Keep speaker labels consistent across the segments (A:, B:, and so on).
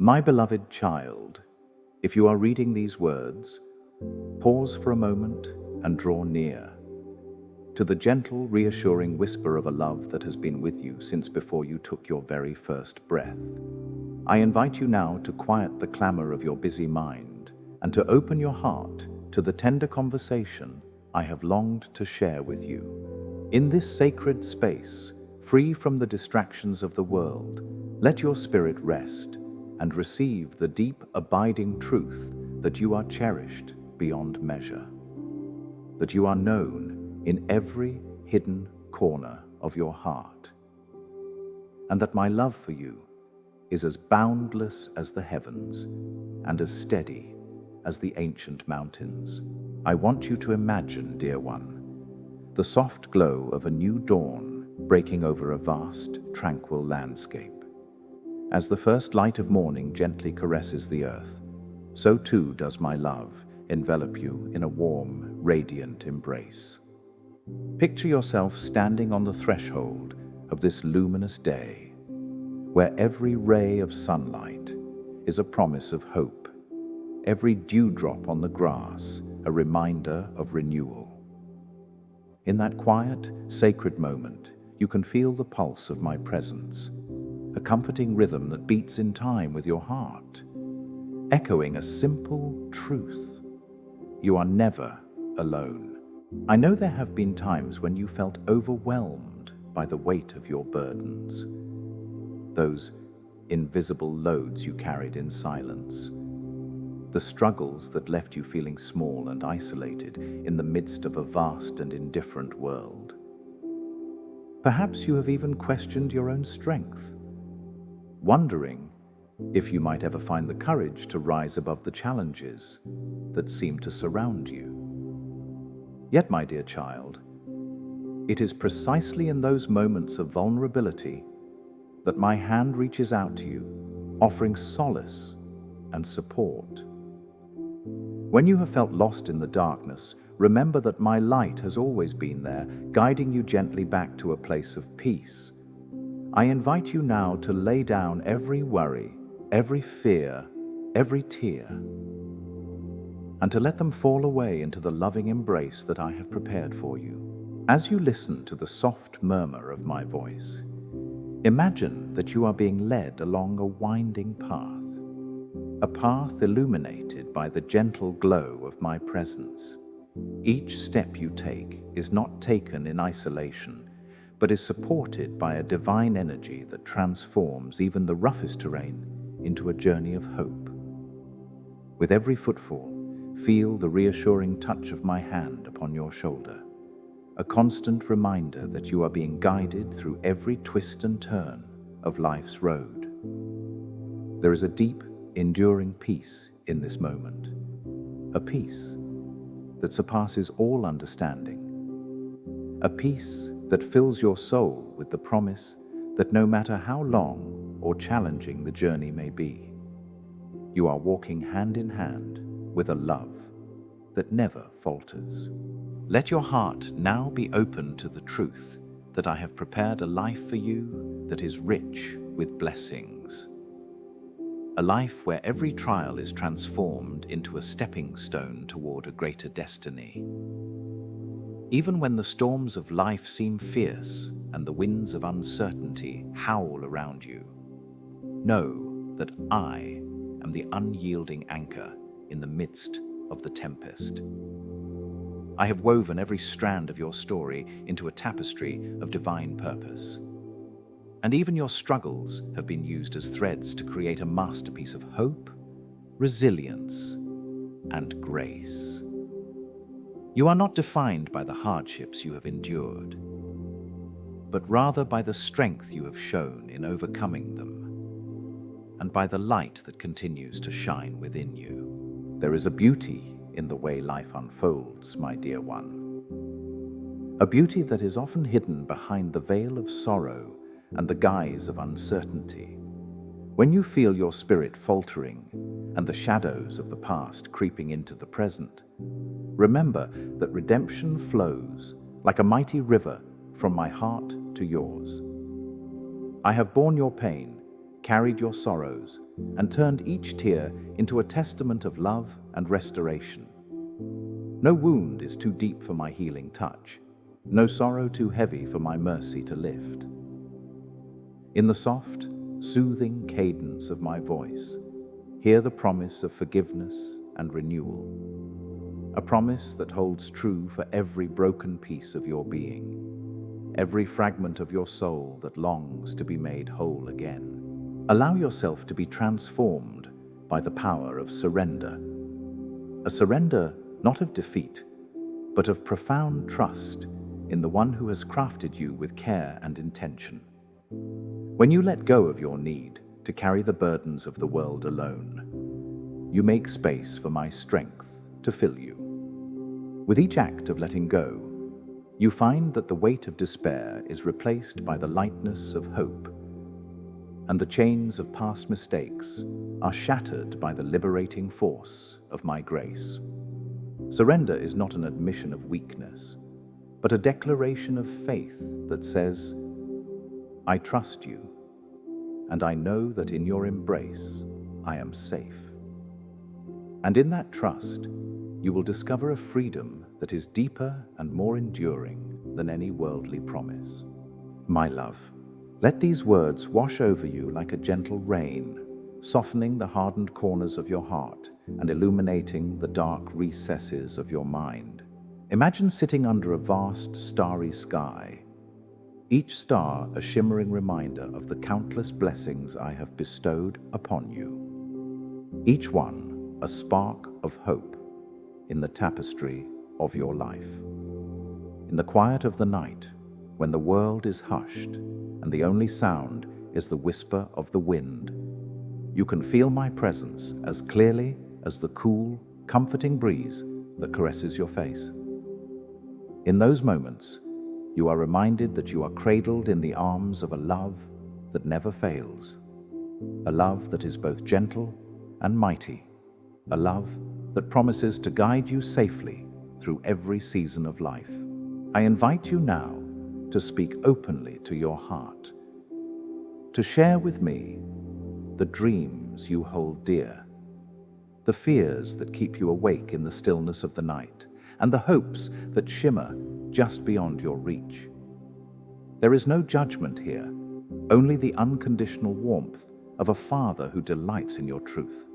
A: My beloved child, if you are reading these words, pause for a moment and draw near to the gentle, reassuring whisper of a love that has been with you since before you took your very first breath. I invite you now to quiet the clamor of your busy mind and to open your heart to the tender conversation I have longed to share with you. In this sacred space, free from the distractions of the world, let your spirit rest and receive the deep, abiding truth that you are cherished beyond measure, that you are known in every hidden corner of your heart, and that my love for you is as boundless as the heavens and as steady as the ancient mountains. I want you to imagine, dear one, the soft glow of a new dawn breaking over a vast, tranquil landscape. As the first light of morning gently caresses the earth, so too does my love envelop you in a warm, radiant embrace. Picture yourself standing on the threshold of this luminous day, where every ray of sunlight is a promise of hope, every dewdrop on the grass a reminder of renewal. In that quiet, sacred moment, you can feel the pulse of my presence, a comforting rhythm that beats in time with your heart, echoing a simple truth: you are never alone. I know there have been times when you felt overwhelmed by the weight of your burdens, those invisible loads you carried in silence, the struggles that left you feeling small and isolated in the midst of a vast and indifferent world. Perhaps you have even questioned your own strength, wondering if you might ever find the courage to rise above the challenges that seem to surround you. Yet, my dear child, it is precisely in those moments of vulnerability that my hand reaches out to you, offering solace and support. When you have felt lost in the darkness, remember that my light has always been there, guiding you gently back to a place of peace. I invite you now to lay down every worry, every fear, every tear, and to let them fall away into the loving embrace that I have prepared for you. As you listen to the soft murmur of my voice, imagine that you are being led along a winding path, a path illuminated by the gentle glow of my presence. Each step you take is not taken in isolation, but is supported by a divine energy that transforms even the roughest terrain into a journey of hope. With every footfall, feel the reassuring touch of my hand upon your shoulder, a constant reminder that you are being guided through every twist and turn of life's road. There is a deep, enduring peace in this moment, a peace that surpasses all understanding, a peace that fills your soul with the promise that no matter how long or challenging the journey may be, you are walking hand in hand with a love that never falters. Let your heart now be open to the truth that I have prepared a life for you that is rich with blessings. A life where every trial is transformed into a stepping stone toward a greater destiny. Even when the storms of life seem fierce and the winds of uncertainty howl around you, know that I am the unyielding anchor in the midst of the tempest. I have woven every strand of your story into a tapestry of divine purpose. And even your struggles have been used as threads to create a masterpiece of hope, resilience, and grace. You are not defined by the hardships you have endured, but rather by the strength you have shown in overcoming them, and by the light that continues to shine within you. There is a beauty in the way life unfolds, my dear one. A beauty that is often hidden behind the veil of sorrow and the guise of uncertainty. When you feel your spirit faltering and the shadows of the past creeping into the present, remember that redemption flows like a mighty river from my heart to yours. I have borne your pain, carried your sorrows, and turned each tear into a testament of love and restoration. No wound is too deep for my healing touch, no sorrow too heavy for my mercy to lift. In the soft, soothing cadence of my voice, hear the promise of forgiveness and renewal, a promise that holds true for every broken piece of your being, every fragment of your soul that longs to be made whole again. Allow yourself to be transformed by the power of surrender, a surrender not of defeat, but of profound trust in the one who has crafted you with care and intention. When you let go of your need to carry the burdens of the world alone, you make space for my strength to fill you. With each act of letting go, you find that the weight of despair is replaced by the lightness of hope, and the chains of past mistakes are shattered by the liberating force of my grace. Surrender is not an admission of weakness, but a declaration of faith that says, I trust you, and I know that in your embrace I am safe. And in that trust, you will discover a freedom that is deeper and more enduring than any worldly promise. My love, let these words wash over you like a gentle rain, softening the hardened corners of your heart and illuminating the dark recesses of your mind. Imagine sitting under a vast, starry sky, each star a shimmering reminder of the countless blessings I have bestowed upon you, each one a spark of hope in the tapestry of your life. In the quiet of the night, when the world is hushed and the only sound is the whisper of the wind, you can feel my presence as clearly as the cool, comforting breeze that caresses your face. In those moments, you are reminded that you are cradled in the arms of a love that never fails, a love that is both gentle and mighty, a love that promises to guide you safely through every season of life. I invite you now to speak openly to your heart, to share with me the dreams you hold dear, the fears that keep you awake in the stillness of the night, and the hopes that shimmer just beyond your reach. There is no judgment here, only the unconditional warmth of a father who delights in your truth.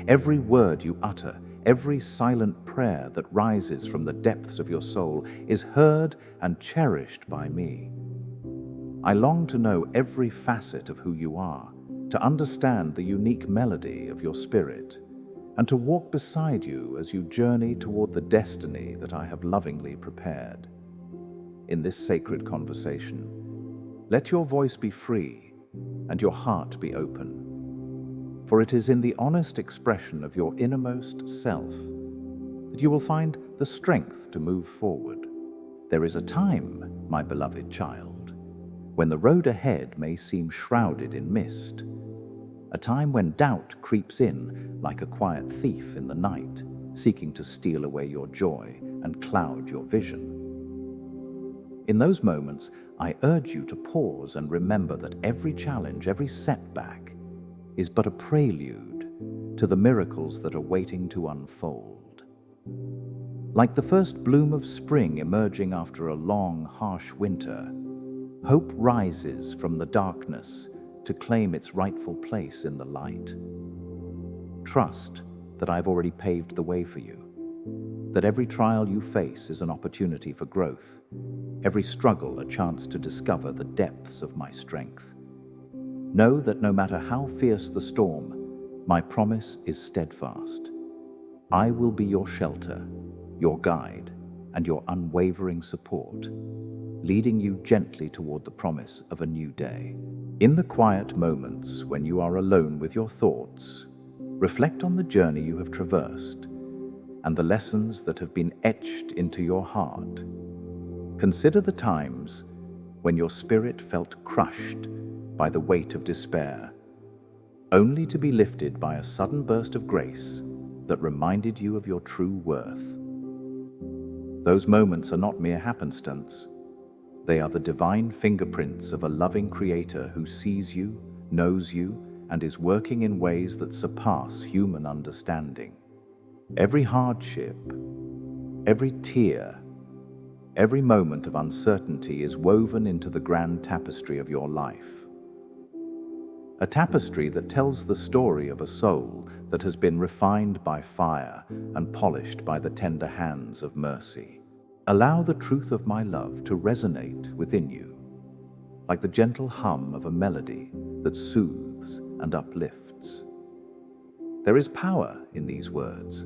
A: Every word you utter, every silent prayer that rises from the depths of your soul is heard and cherished by me. I long to know every facet of who you are, to understand the unique melody of your spirit, and to walk beside you as you journey toward the destiny that I have lovingly prepared. In this sacred conversation, let your voice be free and your heart be open, for it is in the honest expression of your innermost self that you will find the strength to move forward. There is a time, my beloved child, when the road ahead may seem shrouded in mist, a time when doubt creeps in like a quiet thief in the night, seeking to steal away your joy and cloud your vision. In those moments, I urge you to pause and remember that every challenge, every setback, is but a prelude to the miracles that are waiting to unfold. Like the first bloom of spring emerging after a long, harsh winter, hope rises from the darkness to claim its rightful place in the light. Trust that I've already paved the way for you, that every trial you face is an opportunity for growth, every struggle a chance to discover the depths of my strength. Know that no matter how fierce the storm, my promise is steadfast. I will be your shelter, your guide, and your unwavering support, leading you gently toward the promise of a new day. In the quiet moments when you are alone with your thoughts, reflect on the journey you have traversed and the lessons that have been etched into your heart. Consider the times when your spirit felt crushed by the weight of despair, only to be lifted by a sudden burst of grace that reminded you of your true worth. Those moments are not mere happenstance. They are the divine fingerprints of a loving Creator who sees you, knows you, and is working in ways that surpass human understanding. Every hardship, every tear, every moment of uncertainty is woven into the grand tapestry of your life. A tapestry that tells the story of a soul that has been refined by fire and polished by the tender hands of mercy. Allow the truth of my love to resonate within you, like the gentle hum of a melody that soothes and uplifts. There is power in these words,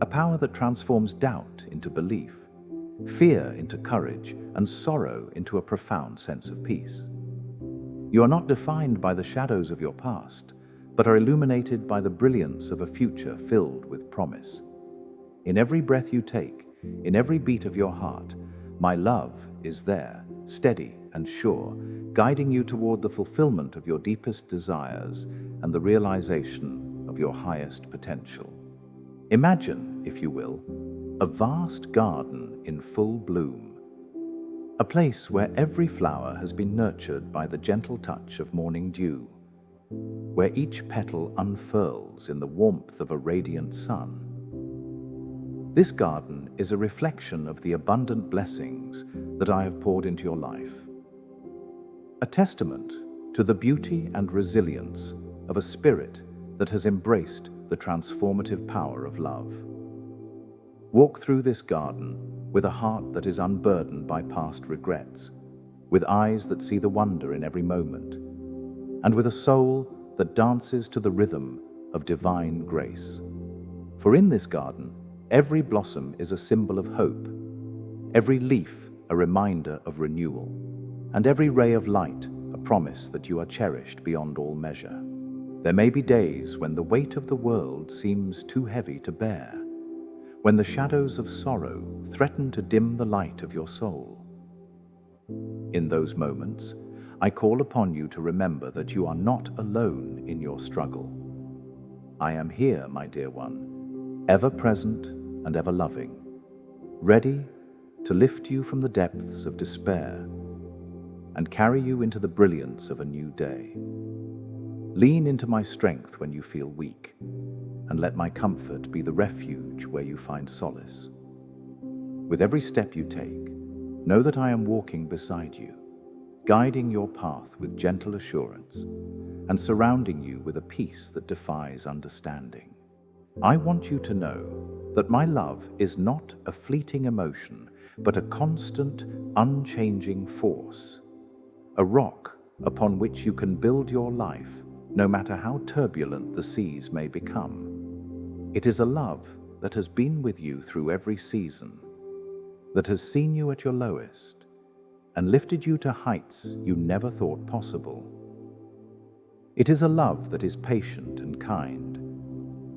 A: a power that transforms doubt into belief, fear into courage, and sorrow into a profound sense of peace. You are not defined by the shadows of your past, but are illuminated by the brilliance of a future filled with promise. In every breath you take, in every beat of your heart, my love is there, steady and sure, guiding you toward the fulfillment of your deepest desires and the realization of your highest potential. Imagine, if you will, a vast garden in full bloom. A place where every flower has been nurtured by the gentle touch of morning dew, where each petal unfurls in the warmth of a radiant sun. This garden is a reflection of the abundant blessings that I have poured into your life, a testament to the beauty and resilience of a spirit that has embraced the transformative power of love. Walk through this garden with a heart that is unburdened by past regrets, with eyes that see the wonder in every moment, and with a soul that dances to the rhythm of divine grace. For in this garden, every blossom is a symbol of hope, every leaf a reminder of renewal, and every ray of light a promise that you are cherished beyond all measure. There may be days when the weight of the world seems too heavy to bear, when the shadows of sorrow threaten to dim the light of your soul. In those moments, I call upon you to remember that you are not alone in your struggle. I am here, my dear one, ever present and ever loving, ready to lift you from the depths of despair and carry you into the brilliance of a new day. Lean into my strength when you feel weak, and let my comfort be the refuge where you find solace. With every step you take, know that I am walking beside you, guiding your path with gentle assurance, and surrounding you with a peace that defies understanding. I want you to know that my love is not a fleeting emotion, but a constant, unchanging force, a rock upon which you can build your life, no matter how turbulent the seas may become. It is a love that has been with you through every season, that has seen you at your lowest and lifted you to heights you never thought possible. It is a love that is patient and kind,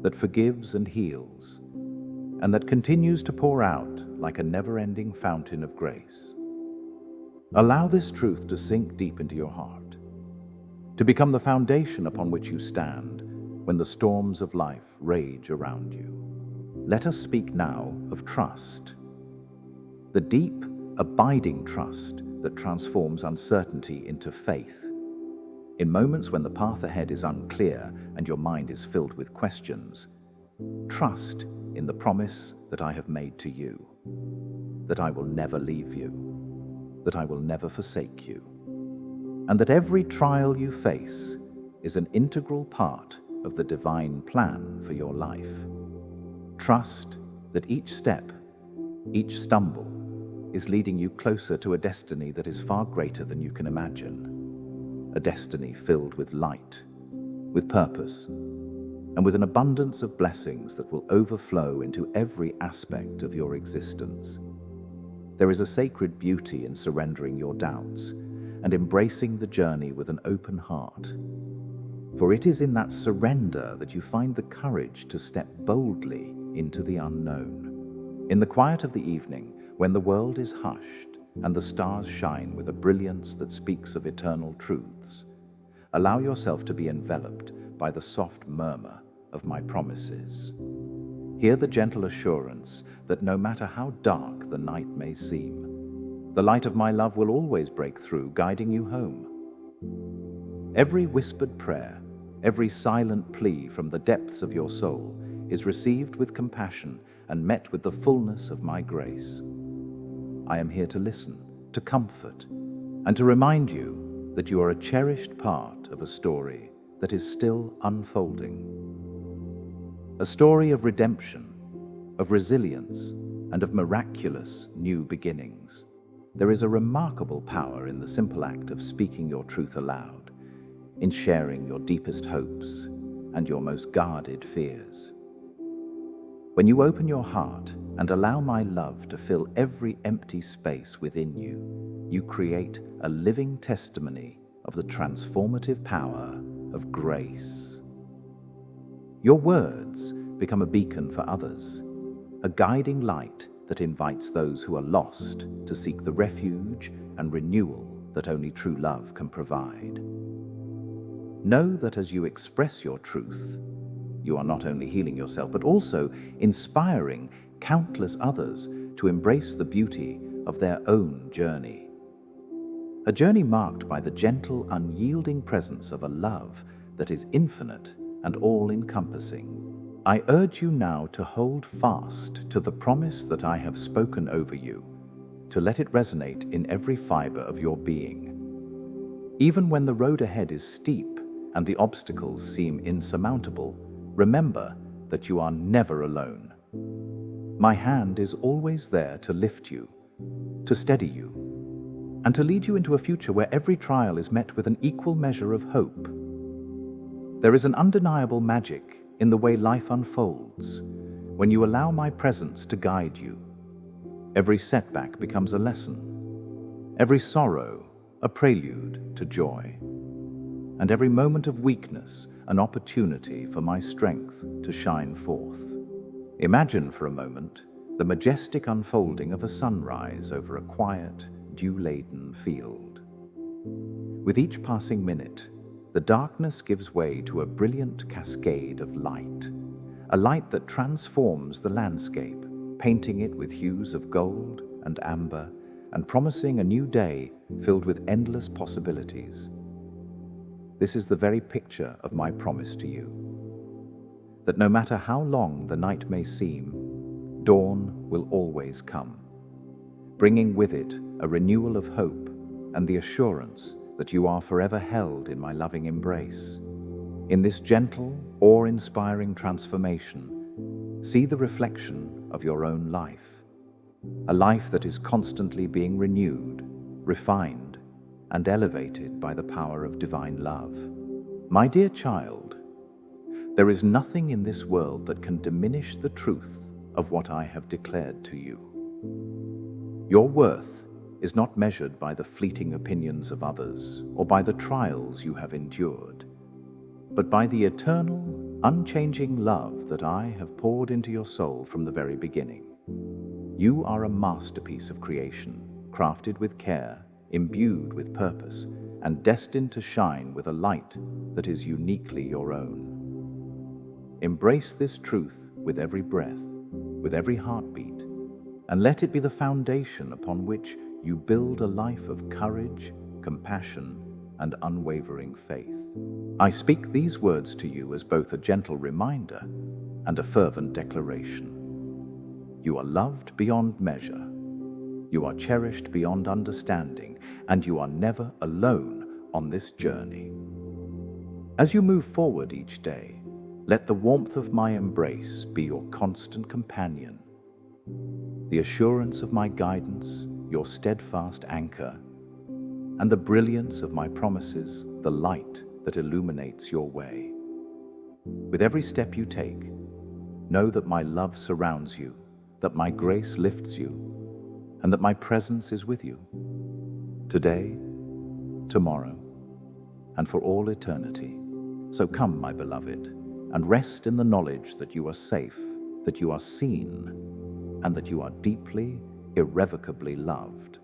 A: that forgives and heals, and that continues to pour out like a never-ending fountain of grace. Allow this truth to sink deep into your heart, to become the foundation upon which you stand when the storms of life rage around you. Let us speak now of trust, the deep, abiding trust that transforms uncertainty into faith. In moments when the path ahead is unclear and your mind is filled with questions, trust in the promise that I have made to you, that I will never leave you, that I will never forsake you, and that every trial you face is an integral part of the divine plan for your life. Trust that each step, each stumble, is leading you closer to a destiny that is far greater than you can imagine. A destiny filled with light, with purpose, and with an abundance of blessings that will overflow into every aspect of your existence. There is a sacred beauty in surrendering your doubts and embracing the journey with an open heart. For it is in that surrender that you find the courage to step boldly into the unknown. In the quiet of the evening, when the world is hushed and the stars shine with a brilliance that speaks of eternal truths, allow yourself to be enveloped by the soft murmur of my promises. Hear the gentle assurance that no matter how dark the night may seem, the light of my love will always break through, guiding you home. Every whispered prayer, every silent plea from the depths of your soul is received with compassion and met with the fullness of my grace. I am here to listen, to comfort, and to remind you that you are a cherished part of a story that is still unfolding. A story of redemption, of resilience, and of miraculous new beginnings. There is a remarkable power in the simple act of speaking your truth aloud, in sharing your deepest hopes and your most guarded fears. When you open your heart and allow my love to fill every empty space within you, you create a living testimony of the transformative power of grace. Your words become a beacon for others, a guiding light that invites those who are lost to seek the refuge and renewal that only true love can provide. Know that as you express your truth, you are not only healing yourself, but also inspiring countless others to embrace the beauty of their own journey. A journey marked by the gentle, unyielding presence of a love that is infinite and all-encompassing. I urge you now to hold fast to the promise that I have spoken over you, to let it resonate in every fiber of your being. Even when the road ahead is steep and the obstacles seem insurmountable, remember that you are never alone. My hand is always there to lift you, to steady you, and to lead you into a future where every trial is met with an equal measure of hope. There is an undeniable magic in the way life unfolds when you allow my presence to guide you. Every setback becomes a lesson, every sorrow a prelude to joy, and every moment of weakness an opportunity for my strength to shine forth. Imagine for a moment the majestic unfolding of a sunrise over a quiet, dew-laden field. With each passing minute, the darkness gives way to a brilliant cascade of light, a light that transforms the landscape, painting it with hues of gold and amber, and promising a new day filled with endless possibilities. This is the very picture of my promise to you, that no matter how long the night may seem, dawn will always come, bringing with it a renewal of hope and the assurance that you are forever held in my loving embrace. In this gentle, awe-inspiring transformation, see the reflection of your own life, a life that is constantly being renewed, refined, and elevated by the power of divine love. My dear child, there is nothing in this world that can diminish the truth of what I have declared to you. Your worth is not measured by the fleeting opinions of others or by the trials you have endured, but by the eternal, unchanging love that I have poured into your soul from the very beginning. You are a masterpiece of creation, crafted with care, imbued with purpose, and destined to shine with a light that is uniquely your own. Embrace this truth with every breath, with every heartbeat, and let it be the foundation upon which you build a life of courage, compassion, and unwavering faith. I speak these words to you as both a gentle reminder and a fervent declaration. You are loved beyond measure. You are cherished beyond understanding, and you are never alone on this journey. As you move forward each day, let the warmth of my embrace be your constant companion, the assurance of my guidance, your steadfast anchor, and the brilliance of my promises, the light that illuminates your way. With every step you take, know that my love surrounds you, that my grace lifts you, and that my presence is with you, today, tomorrow, and for all eternity. So come, my beloved, and rest in the knowledge that you are safe, that you are seen, and that you are deeply, irrevocably loved.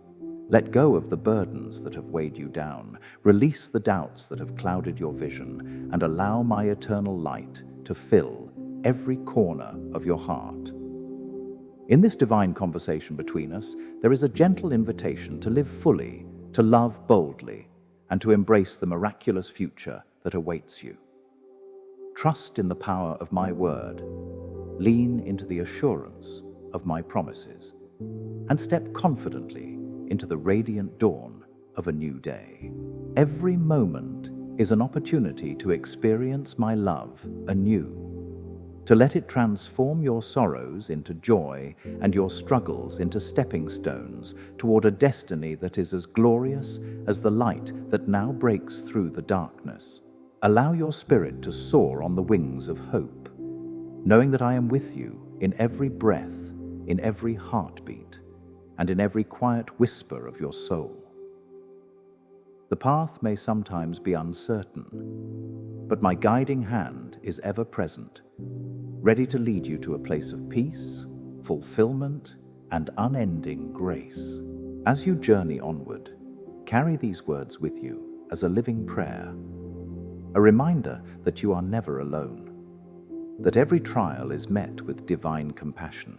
A: Let go of the burdens that have weighed you down, release the doubts that have clouded your vision, and allow my eternal light to fill every corner of your heart. In this divine conversation between us, there is a gentle invitation to live fully, to love boldly, and to embrace the miraculous future that awaits you. Trust in the power of my word, lean into the assurance of my promises, and step confidently into the radiant dawn of a new day. Every moment is an opportunity to experience my love anew, to let it transform your sorrows into joy and your struggles into stepping stones toward a destiny that is as glorious as the light that now breaks through the darkness. Allow your spirit to soar on the wings of hope, knowing that I am with you in every breath, in every heartbeat, and in every quiet whisper of your soul. The path may sometimes be uncertain, but my guiding hand is ever present, ready to lead you to a place of peace, fulfillment, and unending grace. As you journey onward, carry these words with you as a living prayer, a reminder that you are never alone, that every trial is met with divine compassion,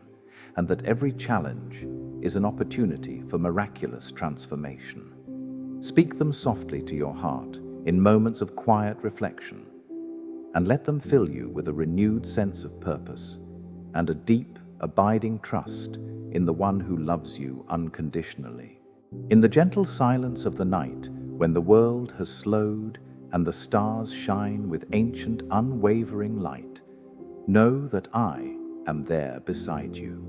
A: and that every challenge is an opportunity for miraculous transformation. Speak them softly to your heart in moments of quiet reflection, and let them fill you with a renewed sense of purpose and a deep, abiding trust in the one who loves you unconditionally. In the gentle silence of the night, when the world has slowed and the stars shine with ancient, unwavering light, know that I am there beside you.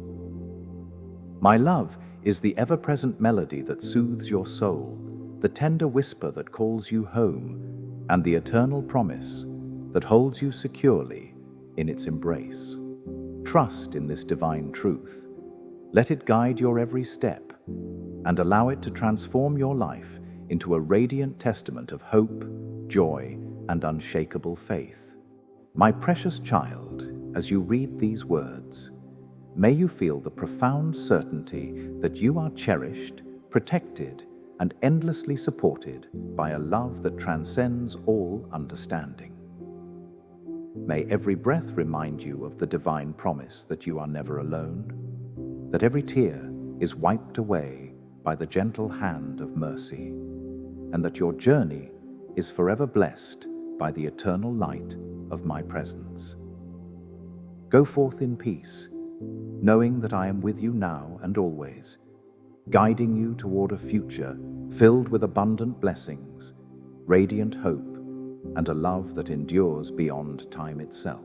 A: My love is the ever-present melody that soothes your soul, the tender whisper that calls you home, and the eternal promise that holds you securely in its embrace. Trust in this divine truth. Let it guide your every step, and allow it to transform your life into a radiant testament of hope, joy, and unshakable faith. My precious child, as you read these words, may you feel the profound certainty that you are cherished, protected, and endlessly supported by a love that transcends all understanding. May every breath remind you of the divine promise that you are never alone, that every tear is wiped away by the gentle hand of mercy, and that your journey is forever blessed by the eternal light of my presence. Go forth in peace, knowing that I am with you now and always, guiding you toward a future filled with abundant blessings, radiant hope, and a love that endures beyond time itself.